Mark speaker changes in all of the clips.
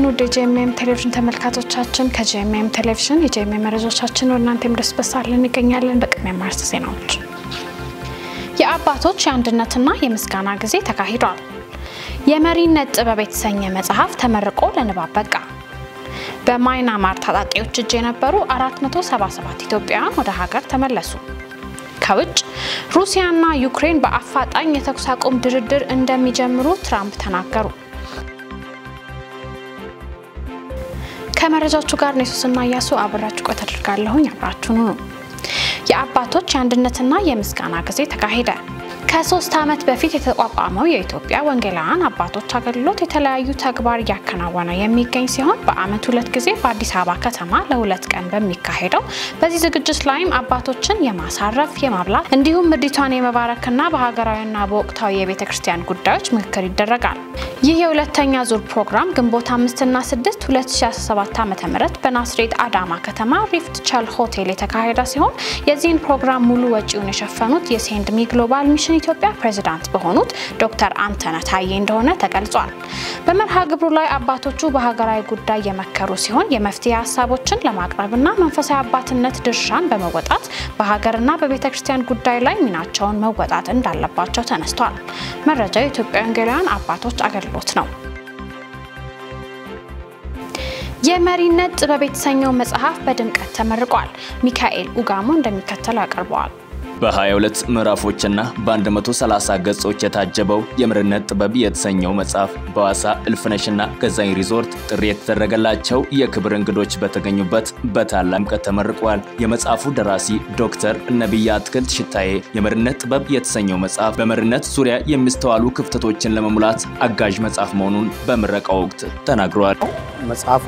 Speaker 1: ይስጥልን ወደ ጄኤምኤም ቴሌቪዥን ተመልካቾቻችን ከጄኤምኤም ቴሌቪዥን የጄኤምኤም መረጃዎቻችን ወናንተም ደስበሳለን እንገኛለን በቅድሚያ ማርስ ዜናዎች የአባቶች የአንድነትና የምስጋና ጊዜ ተካሂዷል የመሪነት ጥበብ የተሰኘ መጽሐፍ ተመርቆ ለንባብ በቃ በማይናማር ታጣቂዎች እጅ የነበሩ 477 ኢትዮጵያውያን ወደ ሀገር ተመለሱ ከውጭ ሩሲያና ዩክሬን በአፋጣኝ የተኩስ አቁም ድርድር እንደሚጀምሩ ትራምፕ ተናገሩ ከመረጃዎቹ ጋር ነሱስና ያሱ አብራችሁ ቆይታደርጋለሁኝ አብራችሁኑ የአባቶች የአንድነትና የምስጋና ጊዜ ተካሄደ ከ3 ዓመት በፊት የተቋቋመው የኢትዮጵያ ወንጌላውያን አባቶች አገልግሎት የተለያዩ ተግባር ያከናወነ የሚገኝ ሲሆን በአመት 2 ጊዜ በአዲስ አበባ ከተማ ለ2 ቀን በሚካሄደው በዚህ ዝግጅት ላይም አባቶችን የማሳረፍ የማብላት እንዲሁም ምድሪቷን የመባረክና በሀገራዊና በወቅታዊ የቤተክርስቲያን ጉዳዮች ምክክር ይደረጋል ይህ የሁለተኛ ዙር ፕሮግራም ግንቦት 5 እና 6 2017 ዓ.ም በናዝሬት አዳማ ከተማ ሪፍት ቻል ሆቴል የተካሄደ ሲሆን የዚህን ፕሮግራም ሙሉ ወጪውን የሸፈኑት የሴንድ ሚ ግሎባል ሚሽን ኢትዮጵያ ፕሬዝዳንት በሆኑት ዶክተር አንተነ ታዬ እንደሆነ ተገልጿል በመርሃ ግብሩ ላይ አባቶቹ በሀገራዊ ጉዳይ የመከሩ ሲሆን የመፍትሄ ሐሳቦችን ለማቅረብና መንፈሳዊ አባትነት ድርሻን በመወጣት በሀገርና በቤተክርስቲያን ጉዳይ ላይ ሚናቸውን መወጣት እንዳለባቸው ተነስቷል መረጃው የኢትዮጵያ ወንጌላውያን አባቶች አገልግሎት ነው የመሪነት ጥበብ የተሰኘው መጽሐፍ በድምቀት ተመርቋል ሚካኤል ኡጋሞ እንደሚከተለው ያቀርበዋል
Speaker 2: በ22 ምዕራፎችና በ130 ገጾች የታጀበው የመሪነት ጥበብ የተሰኘው መጽሐፍ በዋሳ እልፍነሽና ገዛኝ ሪዞርት ጥሪ የተደረገላቸው የክብር እንግዶች በተገኙበት በታላቅ ተመርቋል የመጽሐፉ ደራሲ ዶክተር ነብይ አትክልት ሽታዬ የመሪነት ጥበብ የተሰኘው መጽሐፍ በመሪነት ዙሪያ የሚስተዋሉ ክፍተቶችን ለመሙላት አጋዥ መጽሐፍ መሆኑን በምረቃው ወቅት ተናግሯል
Speaker 3: መጽሐፉ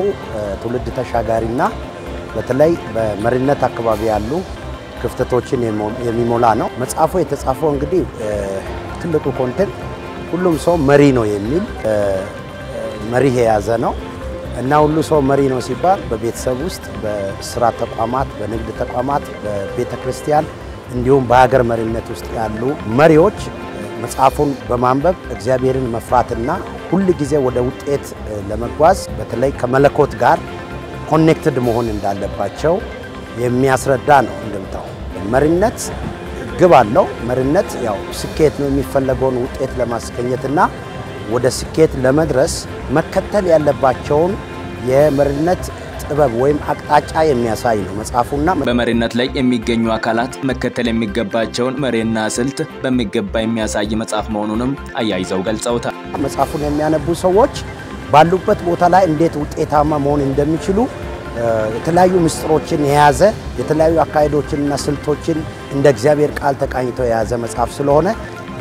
Speaker 3: ትውልድ ተሻጋሪና በተለይ በመሪነት አካባቢ ያሉ ክፍተቶችን የሚሞላ ነው መጽሐፉ የተጻፈው እንግዲህ ትልቁ ኮንቴንት ሁሉም ሰው መሪ ነው የሚል መሪ የያዘ ነው እና ሁሉ ሰው መሪ ነው ሲባል በቤተሰብ ውስጥ በስራ ተቋማት በንግድ ተቋማት በቤተክርስቲያን እንዲሁም በሀገር መሪነት ውስጥ ያሉ መሪዎች መጽሐፉን በማንበብ እግዚአብሔርን መፍራትና ሁሉ ጊዜ ወደ ውጤት ለመጓዝ በተለይ ከመለኮት ጋር ኮኔክትድ መሆን እንዳለባቸው የሚያስረዳ ነው እንደምታው መሪነት ግብ አለው መሪነት ያው ስኬት ነው የሚፈልገውን ውጤት ለማስገኘትና ወደ ስኬት ለመድረስ መከተል ያለባቸውን የመሪነት ጥበብ ወይም አቅጣጫ የሚያሳይ ነው መጽሐፉና
Speaker 2: በመሪነት ላይ የሚገኙ አካላት መከተል የሚገባቸውን መሪና ስልት በሚገባ የሚያሳይ መጽሐፍ መሆኑንም አያይዘው ገልጸውታል
Speaker 3: መጽሐፉን የሚያነቡ ሰዎች ባሉበት ቦታ ላይ እንዴት ውጤታማ መሆን እንደሚችሉ የተለያዩ ምስጥሮችን የያዘ የተለያዩ አካይዶችንና ስልቶችን እንደ እግዚአብሔር ቃል ተቃኝቶ የያዘ መጽሐፍ ስለሆነ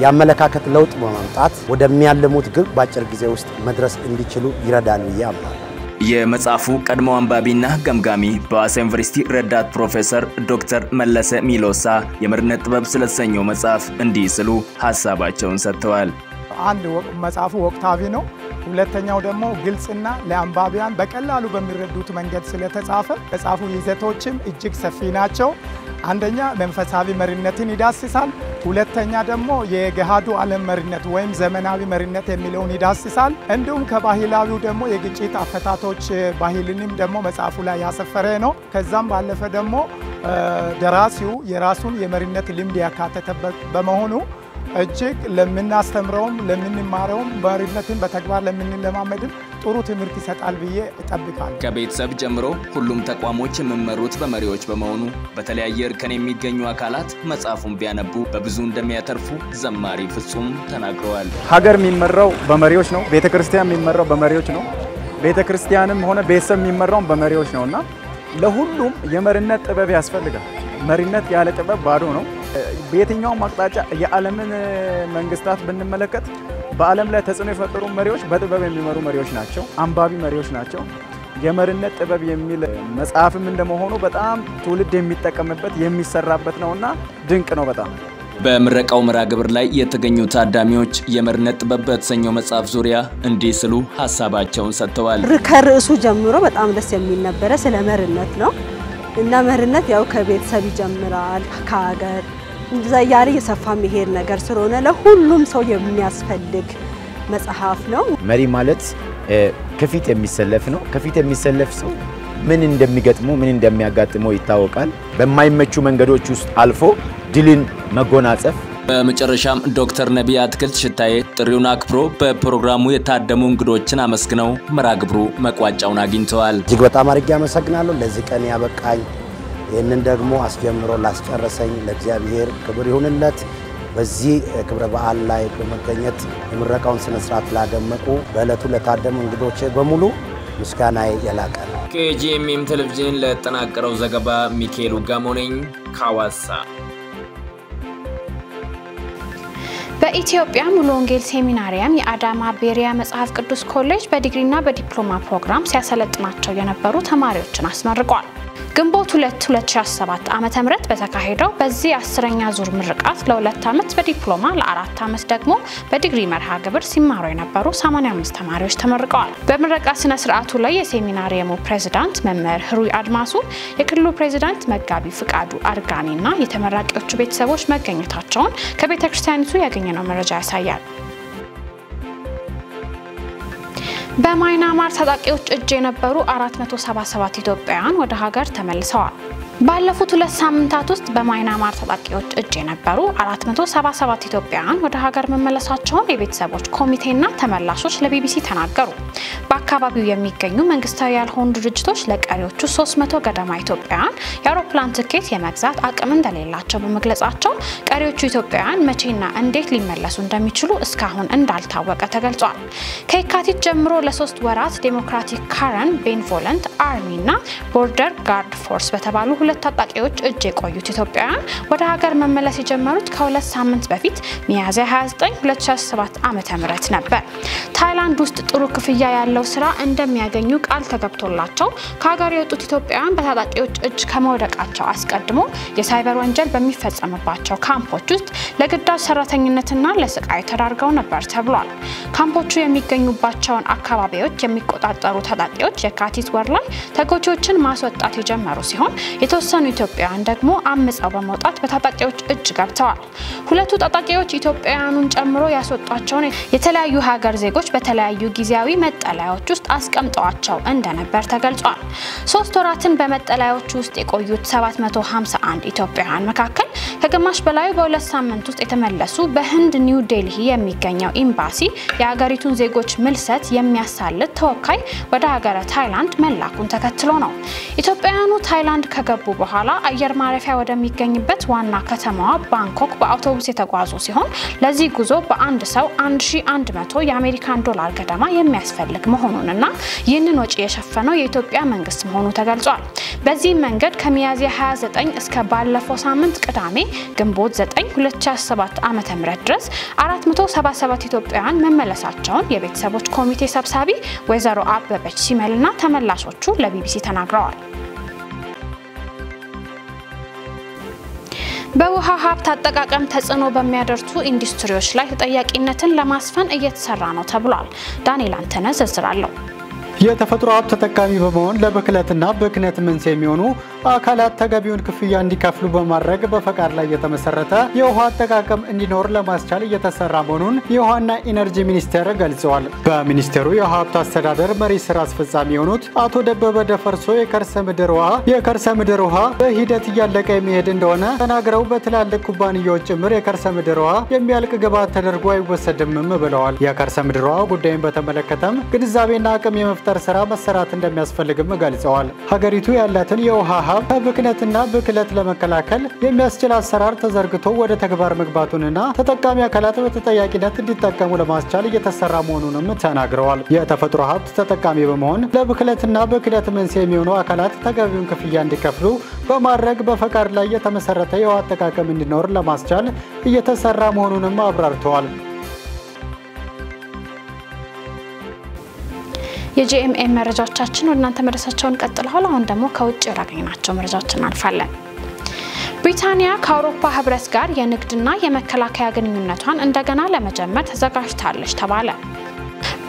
Speaker 3: ያመለካከት ለውጥ በማምጣት ወደሚያልሙት ግብ ባጭር ጊዜ ውስጥ መድረስ እንዲችሉ ይረዳል ይያምናል
Speaker 2: የመጽሐፉ ቀድሞ አንባቢና ገምጋሚ በዋሳ ዩኒቨርሲቲ ረዳት ፕሮፌሰር ዶክተር መለሰ ሚሎሳ የመሪነት ጥበብ ስለተሰኘው መጽሐፍ እንዲህ ሲሉ ሐሳባቸውን ሰጥተዋል
Speaker 4: አንድ መጽሐፉ ወቅታዊ ነው ሁለተኛው ደግሞ ግልጽና ለአንባቢያን በቀላሉ በሚረዱት መንገድ ስለተጻፈ መጽሐፉ ይዘቶችም እጅግ ሰፊ ናቸው አንደኛ መንፈሳዊ መሪነትን ይዳስሳል ሁለተኛ ደግሞ የገሃዱ ዓለም መሪነት ወይም ዘመናዊ መሪነት የሚለውን ይዳስሳል እንዲሁም ከባህላዊው ደግሞ የግጭት አፈታቶች ባህልንም ደግሞ መጽሐፉ ላይ ያሰፈረ ነው ከዛም ባለፈ ደግሞ ደራሲው የራሱን የመሪነት ልምድ ያካተተበት በመሆኑ እጅግ ለምናስተምረውም ለምንማረውም መሪነትን በተግባር ለምንለማመድም ጥሩ ትምህርት ይሰጣል ብዬ እጠብቃለሁ
Speaker 2: ከቤተሰብ ጀምሮ ሁሉም ተቋሞች የሚመሩት በመሪዎች በመሆኑ በተለያየ እርከን የሚገኙ አካላት መጽሐፉን ቢያነቡ በብዙ እንደሚያተርፉ ዘማሪ ፍጹም ተናግረዋል
Speaker 5: ሀገር የሚመራው በመሪዎች ነው ቤተክርስቲያን የሚመራው በመሪዎች ነው ቤተክርስቲያንም ሆነ ቤተሰብ የሚመራው በመሪዎች ነውና ለሁሉም የመሪነት ጥበብ ያስፈልጋል መሪነት ያለ ጥበብ ባዶ ነው በየትኛው አቅጣጫ የዓለምን መንግስታት ብንመለከት በዓለም ላይ ተጽዕኖ የፈጠሩ መሪዎች በጥበብ የሚመሩ መሪዎች ናቸው አንባቢ መሪዎች ናቸው የመሪነት ጥበብ የሚል መጽሐፍም እንደመሆኑ በጣም ትውልድ የሚጠቀምበት የሚሰራበት ነውና ድንቅ ነው በጣም
Speaker 2: በምረቃው መርሃ ግብር ላይ የተገኙ ታዳሚዎች የመሪነት ጥበብ በተሰኘው መጽሐፍ ዙሪያ እንዲህ ሲሉ ሐሳባቸውን ሰጥተዋል
Speaker 6: ከርዕሱ ጀምሮ በጣም ደስ የሚል ነበር ስለ መሪነት ነው እና መሪነት ያው ከቤተሰብ ይጀምራል ከሀገር እንደዛ ያለ የሰፋ መሄድ ነገር ስለሆነ ለሁሉም ሰው የሚያስፈልግ መጽሐፍ ነው
Speaker 7: መሪ ማለት ከፊት የሚሰለፍ ነው። ከፊት የሚሰለፍ ሰው ምን እንደሚገጥመው ምን እንደሚያጋጥመው ይታወቃል። በማይመቹ መንገዶች ውስጥ አልፎ ድልን መጎናጸፍ።
Speaker 2: በመጨረሻም ዶክተር ነቢይ አትክልት ሽታዬ ጥሪውን አክብሮ በፕሮግራሙ የታደሙ እንግዶችን አመስግነው መራግብሩ መቋጫውን አግኝተዋል።
Speaker 3: እጅግ በጣም አድርጌ አመሰግናለሁ ለዚህ ቀን ያበቃኝ ይህንን ደግሞ አስጀምሮ ላስጨረሰኝ ለእግዚአብሔር ክብር ይሁንለት። በዚህ ክብረ በዓል ላይ በመገኘት የምረቃውን ስነ ስርዓት ላደመቁ በእለቱ ለታደሙ እንግዶች በሙሉ ምስጋናዬ የላቀ ነው።
Speaker 2: ከጂኤምኤም ቴሌቪዥን ለተጠናቀረው ዘገባ ሚካኤል ጋሞ ነኝ ከሐዋሳ።
Speaker 1: በኢትዮጵያ ሙሉ ወንጌል ሴሚናሪየም የአዳማ ቤሪያ መጽሐፍ ቅዱስ ኮሌጅ በዲግሪና በዲፕሎማ ፕሮግራም ሲያሰለጥናቸው የነበሩ ተማሪዎችን አስመርቋል። ግንቦት 2007 ዓመተ ምህረት በተካሄደው በዚህ 10ኛ ዙር ምርቃት ለ2 ዓመት በዲፕሎማ ለ4 ዓመት ደግሞ በዲግሪ መርሃ ግብር ሲማሩ የነበሩ 85 ተማሪዎች ተመርቀዋል። በምረቃ ስነ ስርዓቱ ላይ የሴሚናሪየሙ ፕሬዝዳንት መምህር ህሩይ አድማሱ፣ የክልሉ ፕሬዝዳንት መጋቢ ፍቃዱ አርጋኒና የተመራቂዎቹ ቤተሰቦች መገኘታቸውን ከቤተክርስቲያኒቱ ያገኘነው መረጃ ያሳያል። በማይናማር ታጣቂዎች እጅ የነበሩ 477 ኢትዮጵያውያን ወደ ሀገር ተመልሰዋል። ባለፉት 2 ሳምንታት ውስጥ በማይናማር ታጣቂዎች እጅ የነበሩ 477 ኢትዮጵያውያን ወደ ሀገር መመለሳቸውን የቤተሰቦች ኮሚቴና ተመላሾች ለቢቢሲ ተናገሩ። በአካባቢው የሚገኙ መንግስታዊ ያልሆኑ ድርጅቶች ለቀሪዎቹ 300 ገደማ ኢትዮጵያውያን የአውሮፕላን ትኬት የመግዛት አቅም እንደሌላቸው በመግለጻቸው ቀሪዎቹ ኢትዮጵያውያን መቼና እንዴት ሊመለሱ እንደሚችሉ እስካሁን እንዳልታወቀ ተገልጿል። ከየካቲት ጀምሮ ለ3 ወራት ዴሞክራቲክ ካረን ቤንቮለንት አርሚና ቦርደር ጋርድ ፎርስ በተባሉ ሁለት ታጣቂዎች እጅ የቆዩት ኢትዮጵያውያን ወደ ሀገር መመለስ የጀመሩት ከ2 ሳምንት በፊት ሚያዝያ 29 2007 ዓመተ ምህረት ነበር። ታይላንድ ውስጥ ጥሩ ክፍያ ያለው ስራ እንደሚያገኙ ቃል ተገብቶላቸው ከሀገር የወጡት ኢትዮጵያውያን በታጣቂዎች እጅ ከመውደቃቸው አስቀድሞ የሳይበር ወንጀል በሚፈጸምባቸው ካምፖች ውስጥ ለግዳጅ ሰራተኝነትና ለስቃይ ተዳርገው ነበር ተብሏል። ካምፖቹ የሚገኙባቸውን አካባቢዎች የሚቆጣጠሩ ታጣቂዎች የካቲት ወር ላይ ተጎጂዎችን ማስወጣት የጀመሩ ሲሆን የተወሰኑ ኢትዮጵያውያን ደግሞ አምፀው በመውጣት በታጣቂዎች እጅ ገብተዋል። ሁለቱ ታጣቂዎች ኢትዮጵያውያኑን ጨምሮ ያስወጧቸውን የተለያዩ ሀገር ዜጎች በተለያዩ ጊዜያዊ መጠለያዎች ውስጥ አስቀምጠዋቸው እንደነበር ተገልጿል። 3 ወራትን በመጠለያዎች ውስጥ የቆዩት 751 ኢትዮጵያውያን መካከል ከግማሽ በላይ በ2 ሳምንት ውስጥ የተመለሱ በህንድ ኒው ዴልሂ የሚገኘው ኤምባሲ የሀገሪቱን ዜጎች ምልሰት የሚያሳልጥ ተወካይ ወደ ሀገረ ታይላንድ መላኩን ተከትሎ ነው። ኢትዮጵያውያኑ ታይላንድ ከገቡ በኋላ አየር ማረፊያ ወደሚገኝበት ዋና ከተማዋ ባንኮክ በአውቶቡስ የተጓዙ ሲሆን ለዚህ ጉዞ በአንድ ሰው 1100 የአሜሪካን ዶላር ገደማ የሚያስፈልግ መሆኑንና ይህንን ወጪ የሸፈነው የኢትዮጵያ መንግስት መሆኑ ተገልጿል። በዚህ መንገድ ከሚያዝያ 29 እስከ ባለፈው ሳምንት ቅዳሜ ግንቦት 9 2007 ዓመተ ምህረት ድረስ 477 ኢትዮጵያውያን መመለሳቸውን የቤተሰቦች ኮሚቴ ሰብሳቢ ወይዘሮ አበበች ሲመልና ተመላሾቹ ለቢቢሲ ተናግረዋል። በውሃ ሀብት አጠቃቀም ተጽዕኖ በሚያደርሱ ኢንዱስትሪዎች ላይ ተጠያቂነትን ለማስፈን እየተሰራ ነው ተብሏል። ዳንኤል አንተነህ ዝርዝር አለው።
Speaker 8: የተፈጥሮ ሀብት ተጠቃሚ በመሆን ለብክለትና ብክነት መንስኤ የሚሆኑ አካላት ተገቢውን ክፍያ እንዲከፍሉ በማድረግ በፈቃድ ላይ የተመሰረተ የውሃ አጠቃቀም እንዲኖር ለማስቻል እየተሰራ መሆኑን የውሃና ኢነርጂ ሚኒስቴር ገልጸዋል። በሚኒስቴሩ የውሃ ሀብት አስተዳደር መሪ ስራ አስፈጻሚ የሆኑት አቶ ደበበ ደፈርሶ የከርሰ ምድር ውሃ በሂደት እያለቀ የሚሄድ እንደሆነ ተናግረው በትላልቅ ኩባንያዎች ጭምር የከርሰ ምድር ውሃ የሚያልቅ ግብዓት ተደርጎ አይወሰድም ብለዋል። የከርሰ ምድር ውሃ ጉዳይን በተመለከተም ግንዛቤና አቅም የመፍጠር ስራ መሰራት እንደሚያስፈልግም ገልጸዋል። ሀገሪቱ ያላትን የውሃ ሀብት ከብክነትና ብክለት ለመከላከል የሚያስችል አሰራር ተዘርግቶ ወደ ተግባር መግባቱንና ተጠቃሚ አካላት በተጠያቂነት እንዲጠቀሙ ለማስቻል እየተሰራ መሆኑንም ተናግረዋል። የተፈጥሮ ሀብት ተጠቃሚ በመሆን ለብክለትና ብክለት መንስኤ የሚሆኑ አካላት ተገቢውን ክፍያ እንዲከፍሉ በማድረግ በፈቃድ ላይ የተመሰረተ የውሃ አጠቃቀም እንዲኖር ለማስቻል እየተሰራ መሆኑንም አብራርተዋል።
Speaker 1: የጂኤምኤም መረጃዎቻችን ወደናንተ መድረሳቸውን ቀጥለዋል። አሁን ደግሞ ከውጭ ያገኘናቸው መረጃዎች እናልፋለን። ብሪታንያ ከአውሮፓ ህብረት ጋር የንግድና የመከላከያ ግንኙነቷን እንደገና ለመጀመር ተዘጋጅታለች ተባለ።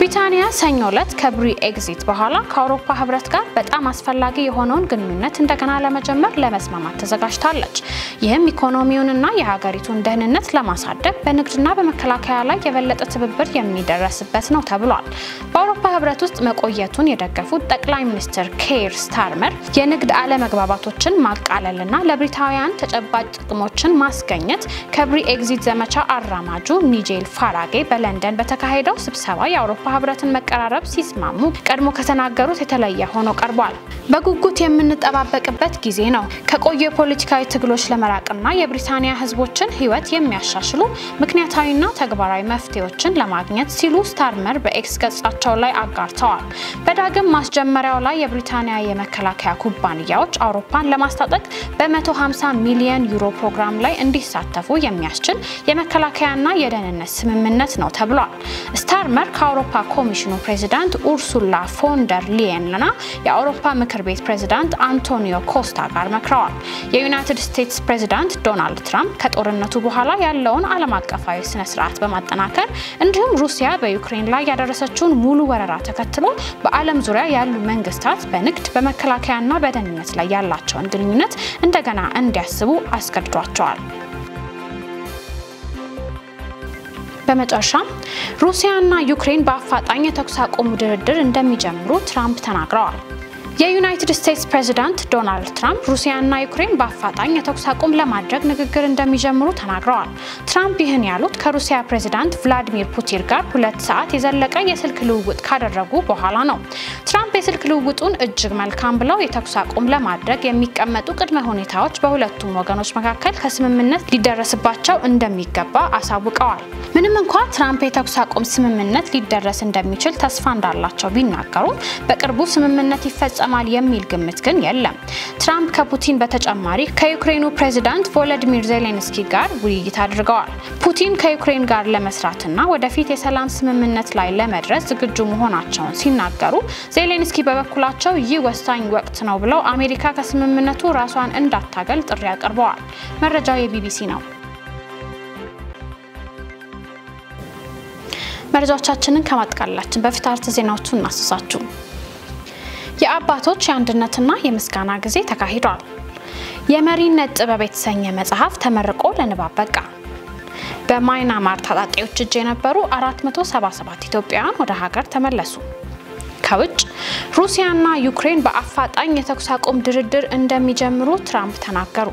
Speaker 1: ብሪታንያ ሰኞ ዕለት ከብሬግዚት በኋላ ከአውሮፓ ህብረት ጋር በጣም አስፈላጊ የሆነውን ግንኙነት እንደገና ለመጀመር ለመስማማት ተዘጋጅታለች። ይህም ኢኮኖሚውንና የሀገሪቱን ደህንነት ለማሳደግ በንግድና በመከላከያ ላይ የበለጠ ትብብር የሚደረስበት ነው ተብሏል። በአውሮፓ ህብረት ውስጥ መቆየቱን የደገፉት ጠቅላይ ሚኒስትር ኬር ስታርመር የንግድ አለመግባባቶችን ማቃለልና ለብሪታንያን ተጨባጭ ጥቅሞችን ማስገኘት ከብሬግዚት ዘመቻ አራማጁ ኒጄል ፋራጌ በለንደን በተካሄደው ስብሰባ የአውሮፓ ህብረትን መቀራረብ ሲስማሙ ቀድሞ ከተናገሩት የተለየ ሆኖ ቀርቧል። በጉጉት የምንጠባበቅበት ጊዜ ነው። ከቆየ ፖለቲካዊ ትግሎች ለመራቅና የብሪታንያ ህዝቦችን ህይወት የሚያሻሽሉ ምክንያታዊና ተግባራዊ መፍትሄዎችን ለማግኘት ሲሉ ስታርመር በኤክስ ገጻቸው ላይ አጋርተዋል። በዳግም ማስጀመሪያው ላይ የብሪታንያ የመከላከያ ኩባንያዎች አውሮፓን ለማስታጠቅ በ150 ሚሊዮን ዩሮ ፕሮግራም ላይ እንዲሳተፉ የሚያስችል የመከላከያና የደህንነት ስምምነት ነው ተብሏል። ስታርመር ከአውሮፓ ኮሚሽኑ ፕሬዚዳንት ኡርሱላ ፎንደር ሊየንና የአውሮፓ ምክር ቤት ፕሬዚዳንት አንቶኒዮ ኮስታ ጋር መክረዋል። የዩናይትድ ስቴትስ ፕሬዚዳንት ዶናልድ ትራምፕ ከጦርነቱ በኋላ ያለውን ዓለም አቀፋዊ ስነ ስርዓት በማጠናከር እንዲሁም ሩሲያ በዩክሬን ላይ ያደረሰችውን ሙሉ ወረራ ተከትሎ በዓለም ዙሪያ ያሉ መንግስታት በንግድ በመከላከያና በደህንነት ላይ ያላቸውን ግንኙነት እንደገና እንዲያስቡ አስገድዷቸዋል። በመጨረሻም ሩሲያና ዩክሬን በአፋጣኝ የተኩስ አቁም ድርድር እንደሚጀምሩ ትራምፕ ተናግረዋል። የዩናይትድ ስቴትስ ፕሬዚዳንት ዶናልድ ትራምፕ ሩሲያና ዩክሬን በአፋጣኝ የተኩስ አቁም ለማድረግ ንግግር እንደሚጀምሩ ተናግረዋል። ትራምፕ ይህን ያሉት ከሩሲያ ፕሬዚዳንት ቭላዲሚር ፑቲን ጋር 2 ሰዓት የዘለቀ የስልክ ልውውጥ ካደረጉ በኋላ ነው። ትራምፕ የስልክ ልውውጡን እጅግ መልካም ብለው የተኩስ አቁም ለማድረግ የሚቀመጡ ቅድመ ሁኔታዎች በሁለቱም ወገኖች መካከል ከስምምነት ሊደረስባቸው እንደሚገባ አሳውቀዋል። ምንም እንኳን ትራምፕ የተኩስ አቁም ስምምነት ሊደረስ እንደሚችል ተስፋ እንዳላቸው ቢናገሩም በቅርቡ ስምምነት ይፈጸማል የሚል ግምት ግን የለም። ትራምፕ ከፑቲን በተጨማሪ ከዩክሬኑ ፕሬዚዳንት ቮሎዲሚር ዜሌንስኪ ጋር ውይይት አድርገዋል። ፑቲን ከዩክሬን ጋር ለመስራትና ወደፊት የሰላም ስምምነት ላይ ለመድረስ ዝግጁ መሆናቸውን ሲናገሩ፣ ዜሌንስኪ በበኩላቸው ይህ ወሳኝ ወቅት ነው ብለው አሜሪካ ከስምምነቱ ራሷን እንዳታገል ጥሪ አቅርበዋል። መረጃው የቢቢሲ ነው። መረጃዎቻችንን ከማጥቃለላችን በፊት አርዕስተ ዜናዎቹን እናስሳችሁ። የአባቶች የአንድነትና የምስጋና ጊዜ ተካሂዷል። የመሪነት ጥበብ የተሰኘ መጽሐፍ ተመርቆ ለንባብ በቃ። በማይናማር ታጣቂዎች እጅ የነበሩ 477 ኢትዮጵያውያን ወደ ሀገር ተመለሱ። ከውጭ ሩሲያና ዩክሬን በአፋጣኝ የተኩስ አቁም ድርድር እንደሚጀምሩ ትራምፕ ተናገሩ።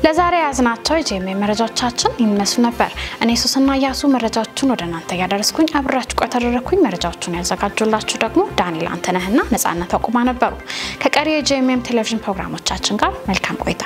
Speaker 1: ለዛሬ ያዝናቸው የጄኤምኤም መረጃዎቻችን ይመስሉ ነበር። እኔ ሱስና ያሱ መረጃዎቹን ወደ እናንተ ያደረስኩኝ አብራችሁ ቆይታ አደረኩኝ። መረጃዎቹን ያዘጋጁላችሁ ደግሞ ዳንኤል አንተነህና ነጻነት አቁማ ነበሩ። ከቀሪ የጄኤምኤም ቴሌቪዥን ፕሮግራሞቻችን ጋር መልካም ቆይታ